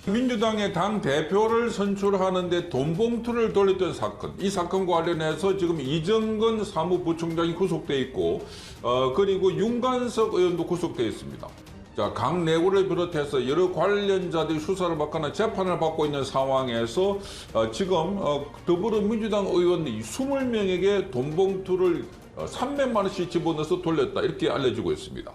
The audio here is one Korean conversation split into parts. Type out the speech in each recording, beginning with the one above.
민주당의 당 대표를 선출하는데 돈 봉투를 돌렸던 사건, 이 사건과 관련해서 지금 이정건 사무부총장이 구속돼 있고, 그리고 윤관석 의원도 구속돼 있습니다. 자, 강 내고를 비롯해서 여러 관련자들이 수사를 받거나 재판을 받고 있는 상황에서 지금 더불어민주당 의원이 20명에게 돈 봉투를 300만 원씩 집어넣어서 돌렸다, 이렇게 알려지고 있습니다.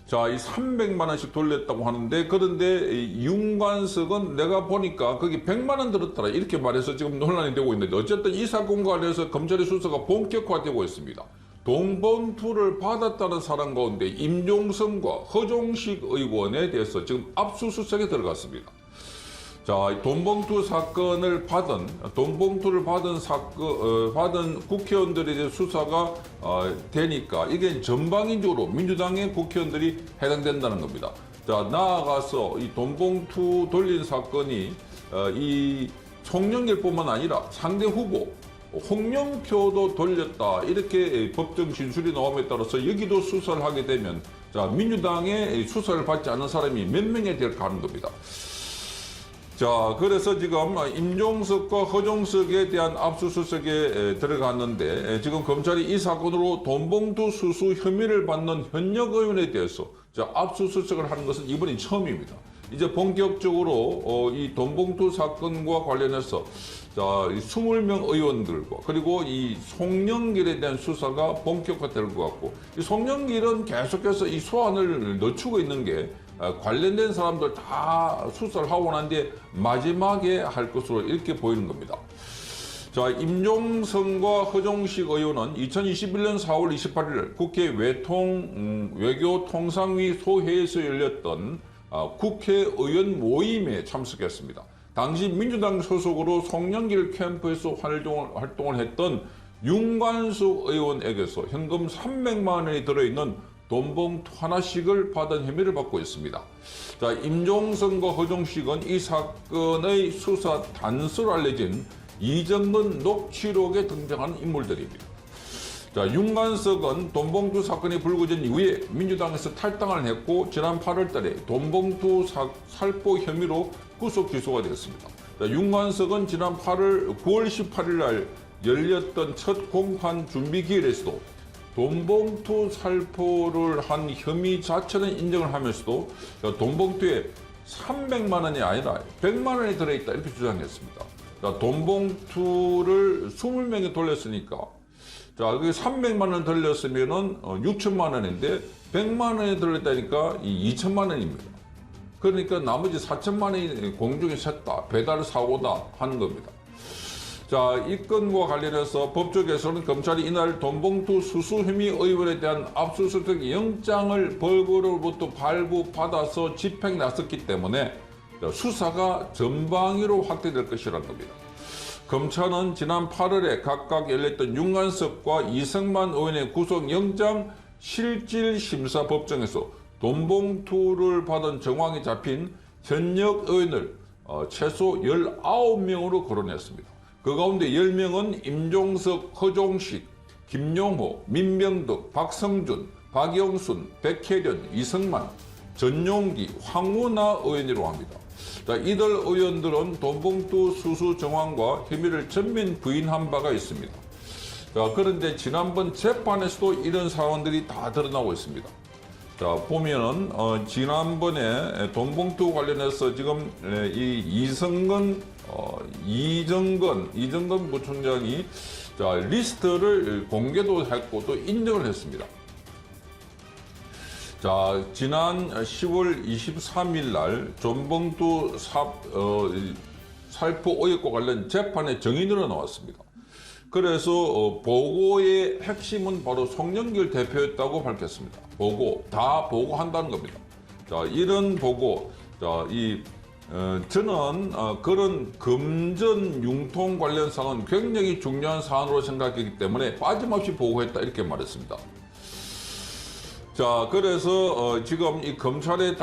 자, 이 300만 원씩 돌렸다고 하는데, 그런데 윤관석은 내가 보니까 거기 100만 원 들었더라, 이렇게 말해서 지금 논란이 되고 있는데, 어쨌든 이 사건과 관련해서 검찰의 수사가 본격화되고 있습니다. 돈 봉투를 받았다는 사람 가운데 임종성과 허종식 의원에 대해서 지금 압수수색에 들어갔습니다. 자, 돈봉투 사건을 돈봉투를 받은 국회의원들에 대해 수사가 되니까 이게 전방위적으로 민주당의 국회의원들이 해당된다는 겁니다. 자, 나아가서 이 돈봉투 돌린 사건이 이 송영길뿐만 아니라 상대 후보 홍영표도 돌렸다, 이렇게 법정 진술이 나옴에 따라서 여기도 수사를 하게 되면, 자, 민주당의 수사를 받지 않은 사람이 몇 명이 될까 하는 겁니다. 자, 그래서 지금 임종석과 허종석에 대한 압수수색에 들어갔는데, 지금 검찰이 이 사건으로 돈봉투 수수 혐의를 받는 현역 의원에 대해서 압수수색을 하는 것은 이번이 처음입니다. 이제 본격적으로 이 돈봉투 사건과 관련해서 20명 의원들과 그리고 이 송영길에 대한 수사가 본격화될 것 같고, 이 송영길은 계속해서 이 소환을 늦추고 있는 게 관련된 사람들 다 수사를 하고 난 뒤에 마지막에 할 것으로 이렇게 보이는 겁니다. 자, 임종성과 허종식 의원은 2021년 4월 28일 국회 외교통상위 소회에서 열렸던 국회의원 모임에 참석했습니다. 당시 민주당 소속으로 송영길 캠프에서 활동을 했던 윤관석 의원에게서 현금 300만 원이 들어있는 돈봉투 하나씩을 받은 혐의를 받고 있습니다. 자, 임종성과 허종식은 이 사건의 수사 단서로 알려진 이정근 녹취록에 등장하는 인물들입니다. 자, 윤관석은 돈봉투 사건이 불거진 이후에 민주당에서 탈당을 했고, 지난 8월 달에 돈봉투 살포 혐의로 구속 기소가 되었습니다. 자, 윤관석은 지난 9월 18일 날 열렸던 첫 공판 준비 기일에서도 돈봉투 살포를 한 혐의 자체는 인정을 하면서도 돈봉투에 300만 원이 아니라 100만 원이 들어있다, 이렇게 주장했습니다. 자, 돈봉투를 20명이 돌렸으니까, 자, 그게 300만 원 돌렸으면은 6천만 원인데 100만 원이 들렸다니까 2천만 원입니다. 그러니까 나머지 4천만 원이 공중에 샜다, 배달 사고다 하는 겁니다. 자, 이 건과 관련해서 법조계에서는 검찰이 이날 돈봉투 수수 혐의 의원에 대한 압수수색 영장을 법원으로부터 발부받아서 집행에 나섰기 때문에 수사가 전방위로 확대될 것이라는 겁니다. 검찰은 지난 8월에 각각 열렸던 윤관석과 이승만 의원의 구속영장 실질심사 법정에서 돈봉투를 받은 정황이 잡힌 현역 의원을 최소 19명으로 거론했습니다. 그 가운데 10명은 임종석, 허종식, 김용호, 민병덕, 박성준, 박영순, 백혜련, 이승만, 전용기, 황운하 의원이라고 합니다. 자, 이들 의원들은 돈봉투 수수 정황과 혐의를 전면 부인한 바가 있습니다. 자, 그런데 지난번 재판에서도 이런 사안들이 다 드러나고 있습니다. 자, 보면은 지난번에 돈봉투 관련해서 지금 이정근 부총장이 리스트를 공개도 했고 또 인정을 했습니다. 자, 지난 10월 23일 날 돈봉투 살포 의혹과 관련 재판의 정인으로 나왔습니다. 그래서 보고의 핵심은 바로 송영길 대표였다고 밝혔습니다. 다 보고한다는 겁니다. 자, 이런 보고, 저는 그런 금전 융통 관련 사항은 굉장히 중요한 사안으로 생각했기 때문에 빠짐없이 보고했다, 이렇게 말했습니다. 자, 그래서 지금 이 검찰에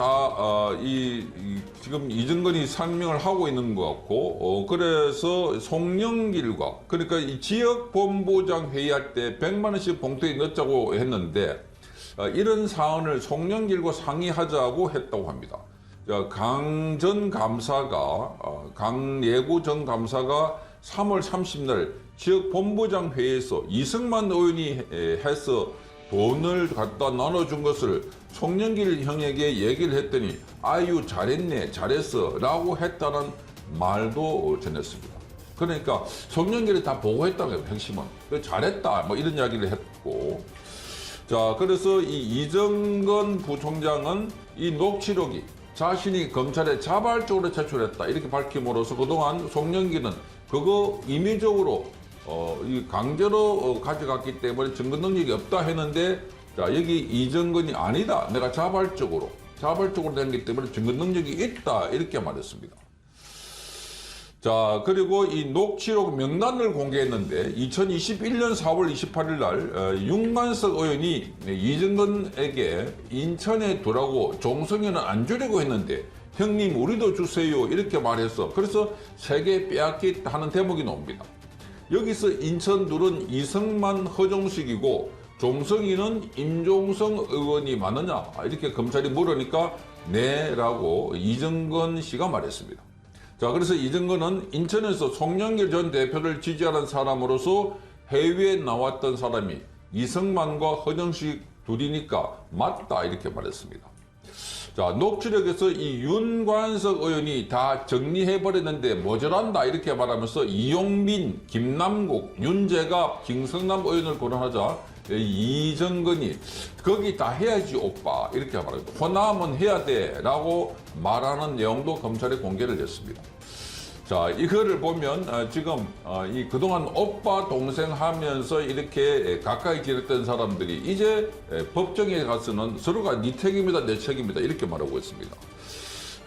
지금 이정근이 상명을 하고 있는 것 같고, 그래서 송영길과, 그러니까 이 지역본부장 회의할 때 100만 원씩 봉투에 넣자고 했는데, 이런 사안을 송영길과 상의하자고 했다고 합니다. 강 전 감사가 강예구 전 감사가 3월 30일 지역 본부장 회의에서 이승만 의원이 해서 돈을 갖다 나눠준 것을 송영길 형에게 얘기를 했더니 아유 잘했네 잘했어 라고 했다는 말도 전했습니다. 그러니까 송영길이 다 보고했다는 거예요. 핵심은 잘했다 뭐 이런 이야기를 했고, 자 그래서 이 이정건 부총장은 이 녹취록이 자신이 검찰에 자발적으로 제출했다 이렇게 밝힘으로써 그동안 송영길은 그거 임의적으로 이 강제로 가져갔기 때문에 증거 능력이 없다 했는데, 자 여기 이정건이 아니다 내가 자발적으로 된기 때문에 증거 능력이 있다 이렇게 말했습니다. 자 그리고 이 녹취록 명단을 공개했는데 2021년 4월 28일 날 윤관석 의원이 이정건에게 인천에 두라고 종성에는 안 주려고 했는데 형님 우리도 주세요 이렇게 말해서 그래서 3개 빼앗기 하는 대목이 나옵니다. 여기서 인천 둘은 이승만 허정식이고 종성이는 임종성 의원이 맞느냐 이렇게 검찰이 물으니까 네라고 이정건 씨가 말했습니다. 자 그래서 이정건은 인천에서 송영길 전 대표를 지지하는 사람으로서 해외에 나왔던 사람이 이승만과 허정식 둘이니까 맞다 이렇게 말했습니다. 자 녹취록에서 이 윤관석 의원이 다 정리해버렸는데 모자란다 이렇게 말하면서 이용민, 김남국, 윤재갑, 김성남 의원을 거론하자 이정건이 거기 다 해야지 오빠 이렇게 말합니다. 호남은 해야 돼 라고 말하는 내용도 검찰에 공개를 했습니다. 자 이거를 보면 지금 이 그동안 오빠 동생 하면서 이렇게 가까이 지냈던 사람들이 이제 법정에 가서는 서로가 네 책임이다 내 책임이다 이렇게 말하고 있습니다.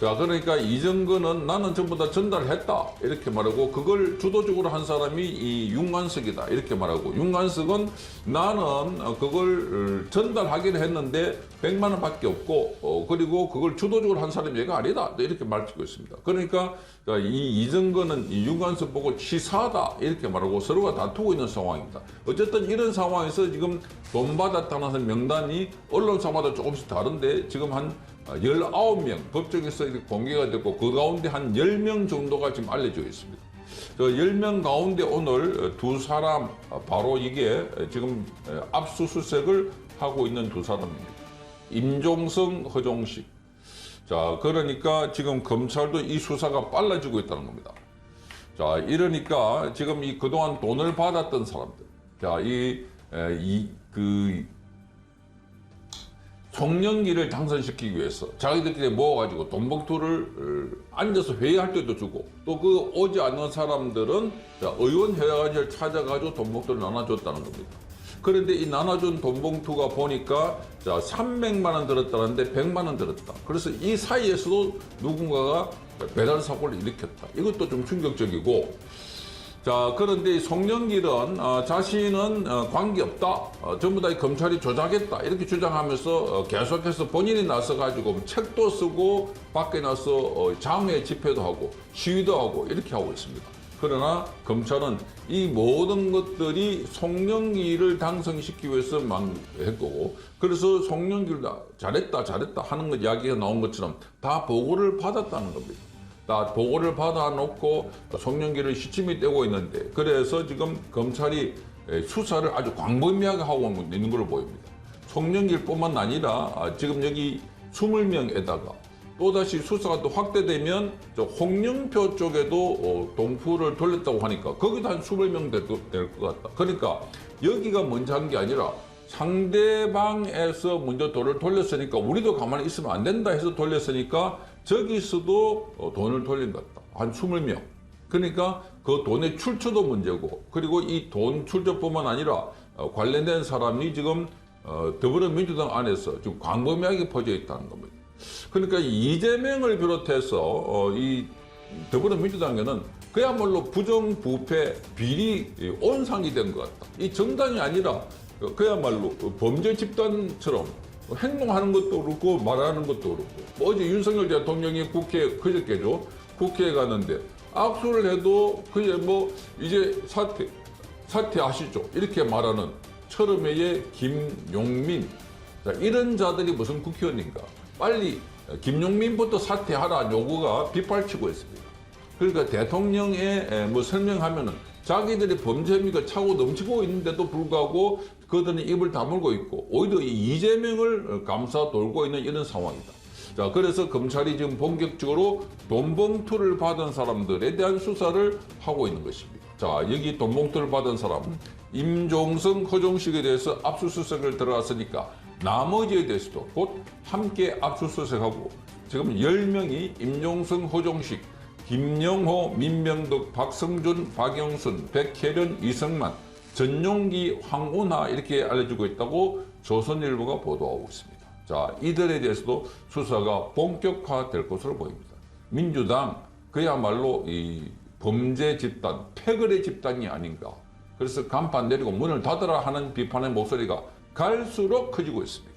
자 그러니까 이정건은 나는 전부 다 전달했다 이렇게 말하고 그걸 주도적으로 한 사람이 이 윤관석이다 이렇게 말하고, 윤관석은 나는 그걸 전달하기로 했는데 100만 원밖에 없고 그리고 그걸 주도적으로 한 사람이 얘가 아니다 이렇게 말하고 있습니다. 그러니까 이 이정건은 이 윤관석 보고 치사하다 이렇게 말하고 서로가 다투고 있는 상황입니다. 어쨌든 이런 상황에서 지금 돈 받았다는 명단이 언론사마다 조금씩 다른데 지금 한 19명 법정에서 이렇게 공개가 됐고 그 가운데 한 10명 정도가 지금 알려져 있습니다. 그 10명 가운데 오늘 두 사람 바로 이게 지금 압수수색을 하고 있는 두 사람입니다. 임종성, 허종식. 자 그러니까 지금 검찰도 이 수사가 빨라지고 있다는 겁니다. 자 이러니까 지금 이 그동안 돈을 받았던 사람들, 자 송영길을 당선시키기 위해서 자기들끼리 모아가지고 돈봉투를 앉아서 회의할 때도 주고 또 그 오지 않는 사람들은 의원회의를 찾아가지고 돈봉투를 나눠줬다는 겁니다. 그런데 이 나눠준 돈봉투가 보니까 300만 원 들었다는데 100만 원 들었다. 그래서 이 사이에서도 누군가가 배달 사고를 일으켰다. 이것도 좀 충격적이고, 자 그런데 송영길은 자신은 관계없다, 전부 다 검찰이 조작했다 이렇게 주장하면서 계속해서 본인이 나서가지고 책도 쓰고 밖에 나서 장외 집회도 하고 시위도 하고 이렇게 하고 있습니다. 그러나 검찰은 이 모든 것들이 송영길을 당선시키기 위해서 한 거고, 그래서 송영길 잘했다 하는 것 이야기가 나온 것처럼 다 보고를 받았다는 겁니다. 다 보고를 받아놓고 송영길을 시침이 떼고 있는데, 그래서 지금 검찰이 수사를 아주 광범위하게 하고 있는 걸로 보입니다. 송영길뿐만 아니라 지금 여기 20명에다가 또다시 수사가 또 확대되면 홍영표 쪽에도 동푸를 돌렸다고 하니까 거기도 한 20명 될 것 같다. 그러니까 여기가 먼저 한 게 아니라 상대방에서 먼저 돈을 돌렸으니까 우리도 가만히 있으면 안 된다 해서 돌렸으니까 저기서도 돈을 돌린 것 같다. 한 20명. 그러니까 그 돈의 출처도 문제고, 그리고 이 돈 출처뿐만 아니라 관련된 사람이 지금 더불어민주당 안에서 지금 광범위하게 퍼져 있다는 겁니다. 그러니까 이재명을 비롯해서 이 더불어민주당에는 그야말로 부정부패 비리 온상이 된 것 같다. 이 정당이 아니라 그야말로 범죄 집단처럼 행동하는 것도 그렇고 말하는 것도 그렇고, 어제 윤석열 대통령이 그저께죠, 국회에 갔는데 악수를 해도 그게 이제 사퇴하시죠 이렇게 말하는 철음회의 김용민, 자, 이런 자들이 무슨 국회의원인가. 빨리 김용민부터 사퇴하라 요구가 빗발치고 있습니다. 그러니까 대통령의 뭐 설명하면은 자기들이 범죄 혐의가 차고 넘치고 있는데도 불구하고 그들은 입을 다물고 있고 오히려 이재명을 감싸 돌고 있는 이런 상황이다. 자, 그래서 검찰이 지금 본격적으로 돈봉투를 받은 사람들에 대한 수사를 하고 있는 것입니다. 자, 여기 돈봉투를 받은 사람 임종성, 허종식에 대해서 압수수색을 들어갔으니까 나머지에 대해서도 곧 함께 압수수색하고 지금 10명이 임종성, 허종식, 김영호, 민명덕, 박성준, 박영순, 백혜련, 이성만, 전용기, 황운하 이렇게 알려지고 있다고 조선일보가 보도하고 있습니다. 자, 이들에 대해서도 수사가 본격화될 것으로 보입니다. 민주당 그야말로 이 범죄 집단, 패거리 집단이 아닌가. 그래서 간판 내리고 문을 닫으라 하는 비판의 목소리가 갈수록 커지고 있습니다.